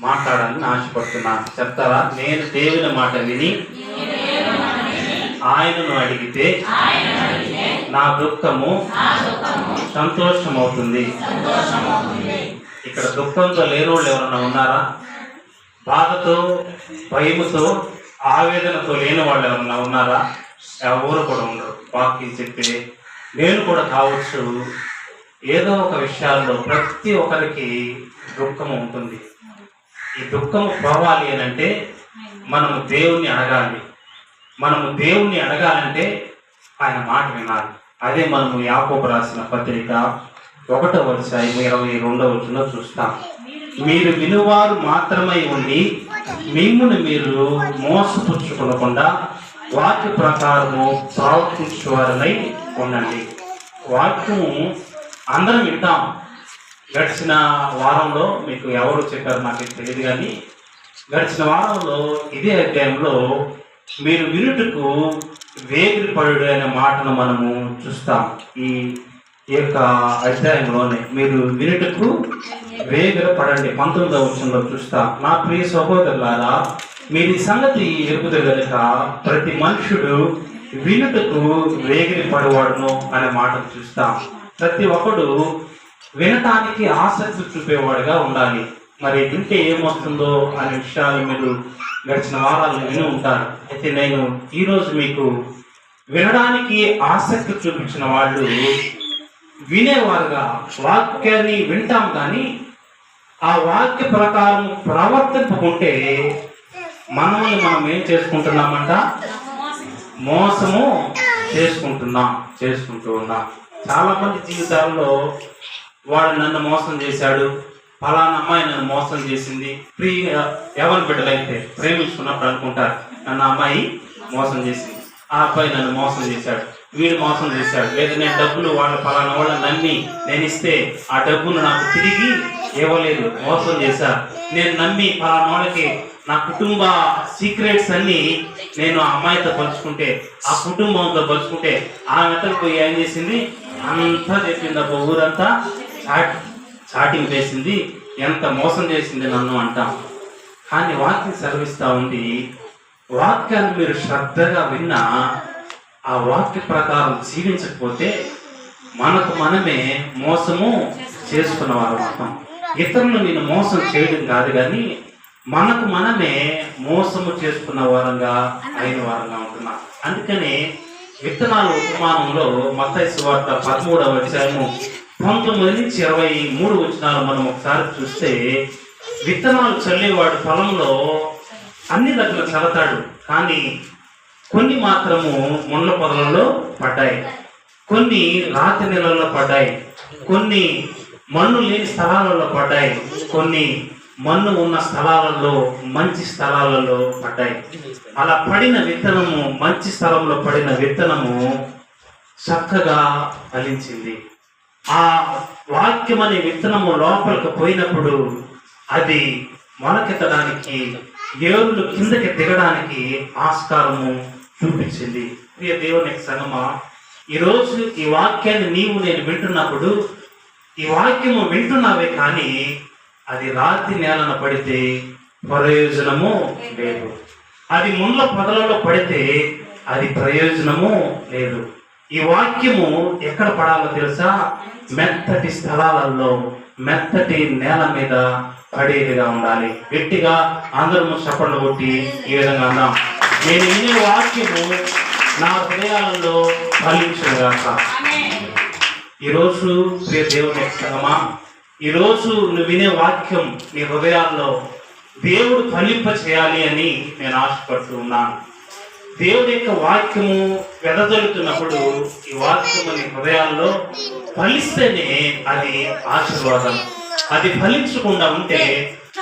మాట్లాడాలని ఆశపడుతున్నాను. చెప్తారా? నేను దేవుని మాట విని ఆయనను అడిగితే నా దుఃఖము సంతోషమవుతుంది. ఇక్కడ దుఃఖంతో లేని వాళ్ళు ఎవరన్నా ఉన్నారా? బాధతో, భయముతో, ఆవేదనతో లేని వాళ్ళు ఎవరన్నా ఉన్నారా? ఎవరు కూడా ఉండరు. వాక్యం చెప్పే నేను కూడా కావచ్చు. ఏదో ఒక విషయాల్లో ప్రతి ఒక్కరికి దుఃఖం ఉంటుంది. ఈ దుఃఖం పోవాలి అని అంటే మనము దేవుణ్ణి అడగాలి. మనము దేవుణ్ణి అడగాలంటే ఆయన మాట వినాలి. అదే మనము యాకోబు రాసిన పత్రిక 1:22 చూస్తాం. మీరు వినువారు మాత్రమై ఉండి మిమ్మును మీరు మోసపుచ్చుకోకుండా వాక్య ప్రకారము ప్రవర్తించేవారై ఉండండి. వాక్యము అందరం వింటాం. గడిచిన వారంలో మీకు ఎవరు చెప్పారు నాకు తెలియదు, కానీ గడిచిన వారంలో ఇదే అధ్యాయంలో మీరు వినుటకు వేగిరపడు అనే మాటను మనము చూస్తాం. ఈ యొక్క అధ్యాయంలోనే మీరు వినుటకు వేగిరపడండి 19వ వచనంలో చూస్తాం. నా ప్రియ సహోదరులారా, మీరు ఈ సంగతి ఎరుగుదు కనుక ప్రతి మనుషుడు వినుటకు వేగిరపడేవాడును అనే మాటను చూస్తాం. ప్రతి ఒక్కడు వినటానికి ఆసక్తి చూపేవాడుగా ఉండాలి. మరి వింటే ఏమొస్తుందో అనే విషయాలు మీరు గడిచిన వారాలు విని ఉంటారు. అయితే నేను ఈరోజు మీకు వినడానికి ఆసక్తి చూపించిన వాళ్ళు వినేవారుగా వాక్యాన్ని వింటాం, కానీ ఆ వాక్య ప్రకారం ప్రవర్తింపుకుంటే మనల్ని మనం ఏం చేసుకుంటున్నామంట? మోసము చేసుకుంటూ ఉన్నాం. చాలా మంది జీవితాల్లో వాడు నన్ను మోసం చేశాడు, ఫలానా అమ్మాయి నన్ను మోసం చేసింది. ఎవరి బిడ్డలైతే ప్రేమించుకున్నప్పుడు అనుకుంటారు, నన్ను అమ్మాయి మోసం చేసింది, ఆ అబ్బాయి నన్ను మోసం చేశాడు, వీడు మోసం చేశాడు. లేదా నేను డబ్బులు ఫలానా వాళ్ళని నమ్మి నేను ఇస్తే ఆ డబ్బును నాకు తిరిగి ఇవ్వలేదు, మోసం చేశారు. నేను నమ్మి ఫలానా వాళ్ళకి నా కుటుంబ సీక్రెట్స్ అన్ని నేను ఆ అమ్మాయితో పంచుకుంటే, ఆ కుటుంబంతో పంచుకుంటే ఆ మెత్తకు పోయి ఏం చేసింది? అంతా చెప్పింది. అబ్బా ఊరంతా చాటింగ్ చేసింది, ఎంత మోసం చేసింది నన్ను అంటాం. కానీ వాక్యం సెలవిస్తూ ఉంది, వాక్యాన్ని మీరు శ్రద్ధగా విన్నా ఆ వాక్య ప్రకారం జీవించకపోతే మనకు మనమే మోసము చేసుకున్నవారు అవుతాం. ఇతరులు నేను మోసం చేయడం కాదు, కానీ మనకు మనమే మోసము చేసుకున్న వారంగా అయిన వారంగా ఉంటున్నాం. అందుకని విత్తనాల ఉపమానంలో మత్తయి సువార్త 13వ అధ్యాయము 19-23 వచనాలు మనం ఒకసారి చూస్తే, విత్తనాలు చల్లేవాడు పొలంలో అన్ని దగ్గర చల్లతాడు, కానీ కొన్ని మాత్రము ముళ్ళ పొదలలో పడ్డాయి, కొన్ని రాతి నెలల్లో పడ్డాయి, కొన్ని మన్ను లేని స్థలాలలో పడ్డాయి, కొన్ని మన్ను ఉన్న స్థలాలలో మంచి స్థలాలలో పడ్డాయి. అలా పడిన విత్తనము, మంచి స్థలంలో పడిన విత్తనము చక్కగా ఫలించింది. ఆ వాక్యం అనే విత్తనము లోపలికి పోయినప్పుడు అది మొలకెత్తడానికి, ఏరులు కిందకి దిగడానికి ఆస్కారము చూపించింది. ప్రియ దేవుని సంగమా, ఈరోజు ఈ వాక్యాన్ని నేను వింటున్నప్పుడు ఈ వాక్యము వింటున్నావే, కానీ అది రాతి నేలన పడితే ప్రయోజనము లేదు. అది ముళ్ళ పొదలలో పడితే అది ప్రయోజనము లేదు. ఈ వాక్యము ఎక్కడ పడాలో తెలుసా? మెత్తటి స్థలాలలో, మెత్తటి నేల మీద పడేదిగా ఉండాలి. గట్టిగా అందరూ చప్పట్లు కొట్టి ఈ విధంగా అన్నాం, నేను వినే వాక్యము నా హృదయాలలో ఫలించుగాక. ఈరోజు ప్రియ దేవుని సంగమా, ఈరోజు నువ్వు వినే వాక్యం నీ హృదయాల్లో దేవుడు ఫలింప చేయాలి అని నేను ఆశపడుతూ ఉన్నాను. దేవుడి యొక్క వాక్యము వెదజల్లుతున్నప్పుడు ఈ వాక్యము నీ హృదయాల్లో ఫలిస్తేనే అది ఆశీర్వాదం. అది ఫలించకుండా ఉంటే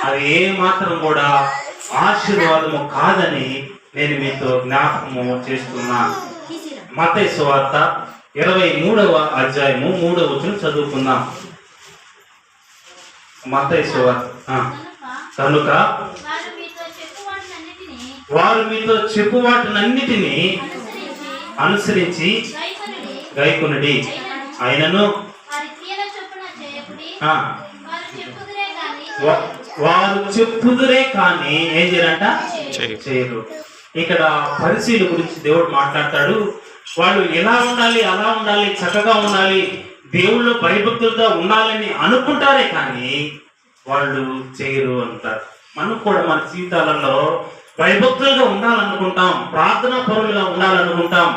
అది ఏ మాత్రం కూడా ఆశీర్వాదము కాదని నేను మీతో జ్ఞాపకము చేస్తున్నాను. మత్తయి సువార్త 23వ అధ్యాయము 3వ వచనం చదువుకుందాం. మత్తయి సువార్త. కనుక వారు మీతో చెప్పు వాటినన్నిటినీ అనుసరించి గైకొనుడి, అయినను వారు చెప్పుదురే కానీ ఏం చేయరంట, చేయరు. ఇక్కడ పరిశీల గురించి దేవుడు మాట్లాడతాడు. వాళ్ళు ఎలా ఉండాలి, అలా ఉండాలి, చక్కగా ఉండాలి, దేవుళ్ళు భయభక్తులతో ఉండాలని అనుకుంటారే కానీ వాళ్ళు చేయరు అంటారు. మనం కూడా మన జీవితాలలో భయభక్తులుగా ఉండాలనుకుంటాం, ప్రార్థనా పరులుగా ఉండాలనుకుంటాం,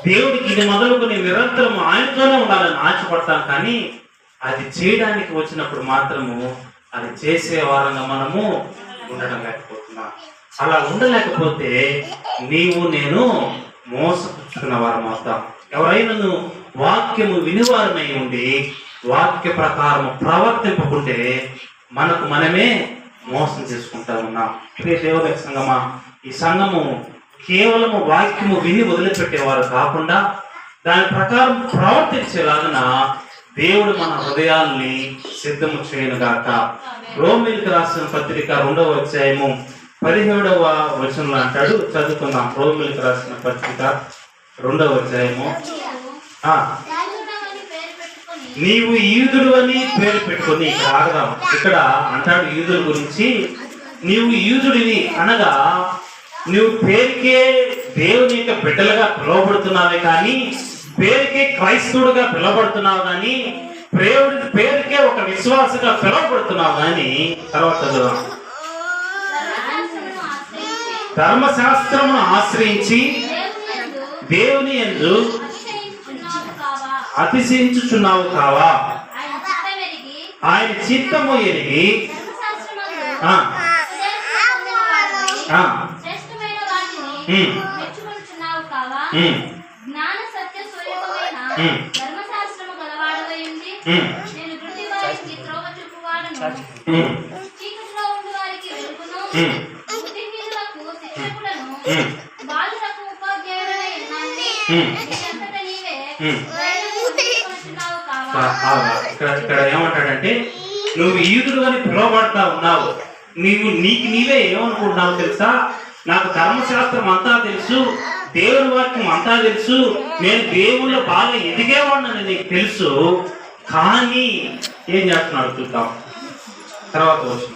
దేవుడికి ఇది మొదలుకొని నిరంతరం ఆయనతోనే ఉండాలని ఆశపడతాం. కానీ అది చేయడానికి వచ్చినప్పుడు మాత్రము అది చేసే వారంగా మనము ఉండడం లేకపోతున్నాం. అలా ఉండలేకపోతే నీవు నేను మోసపుచ్చుకున్న వారం అవుతాం. ఎవరైనా వాక్యము వినివారమై ఉండి వాక్య ప్రకారం ప్రవర్తింపకుంటే మనకు మనమే మోసం చేసుకుంటా ఉన్నాం. ఇదే దేవుని సంఘమా, ఈ సంఘము కేవలము వాక్యము విని వదిలిపెట్టేవారు కాకుండా దాని ప్రకారం ప్రవర్తించేలాగా దేవుడు మన హృదయాల్ని సిద్ధము చేయనుగాక. రోమీయులకు రాసిన పత్రిక 2వ అధ్యాయము 17వ వచనంలో అంటాడు, చదువుకుందాం. రోమీయులకు రాసిన పత్రిక 2వ అధ్యాయము. నీవు యూదుడు అని పేరు పెట్టుకొని, ఇక్కడ ఆగదాం. ఇక్కడ అంటాడు యూదుల గురించి, నీవు యూదుడివి అనగా నువ్వు పేరుకే దేవుని యొక్క బిడ్డలుగా పిలువబడుతున్నావే కానీ పేరుకే క్రైస్తవుడుగా పిలువబడుతున్నావు కానీ పేరుకే ఒక విశ్వాసగా పిలువబడుతున్నావు కానీ. తర్వాత ధర్మశాస్త్రమును ఆశ్రయించి దేవుని యందు అతిశయించుచున్నావు కావా? ఆయన చిత్తము ఎరిగి ఇక్కడ ఏమంటాడంటే, నువ్వు యూదుడు అని పిలువబడతా ఉన్నావు, నీకు నీవే ఏమనుకుంటున్నావు తెలుసా? నాకు ధర్మశాస్త్రం అంతా తెలుసు, దేవుని వాక్యం అంతా తెలుసు, నేను దేవుళ్ళు బాగా ఎదిగేవాడిని నీకు తెలుసు. కానీ ఏం చేస్తున్నాడు చూద్దాం. తర్వాత వచ్చిన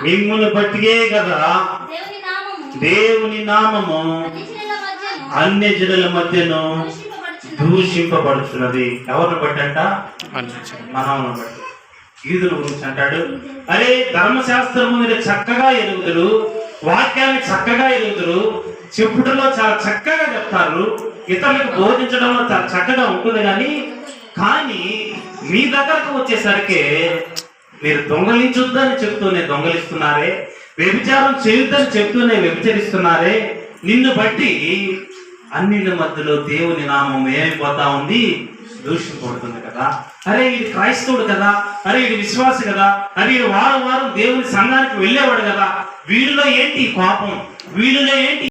మిమ్మును బట్టియే కదా దేవుని నామము అన్య జనుల మధ్యను దూషింపబడుతున్నది. ఎవరిని బట్టి అంట? మనమును బట్టి. యూదుల గురించి అంటాడు, అరే ధర్మశాస్త్రము మీరు చక్కగా ఎరుగుదురు, వాక్యాన్ని చక్కగా ఎరుగుదురు, చెప్పుటలో చాలా చక్కగా చెప్తారు, ఇతరులకు బోధించడంలో చాలా చక్కగా ఉంటుంది. కానీ మీ దగ్గరకు వచ్చేసరికి మీరు దొంగలించొద్దని చెప్తూనే దొంగలిస్తున్నారే, వ్యభిచారం చేయొద్దని చెప్తూనే వ్యభిచరిస్తున్నారే. నిన్ను బట్టి అన్నిల మధ్యలో దేవుని నామం ఏమైపోతా ఉంది? దూషింపబడుతుంది కదా. అరే ఇది క్రైస్తవుడు కదా, అరే ఇది విశ్వాసి కదా, అరే ఇది వారం వారం దేవుని సంఘానికి వెళ్ళేవాడు కదా, వీళ్ళలో ఏంటి పాపం, వీళ్ళలో ఏంటి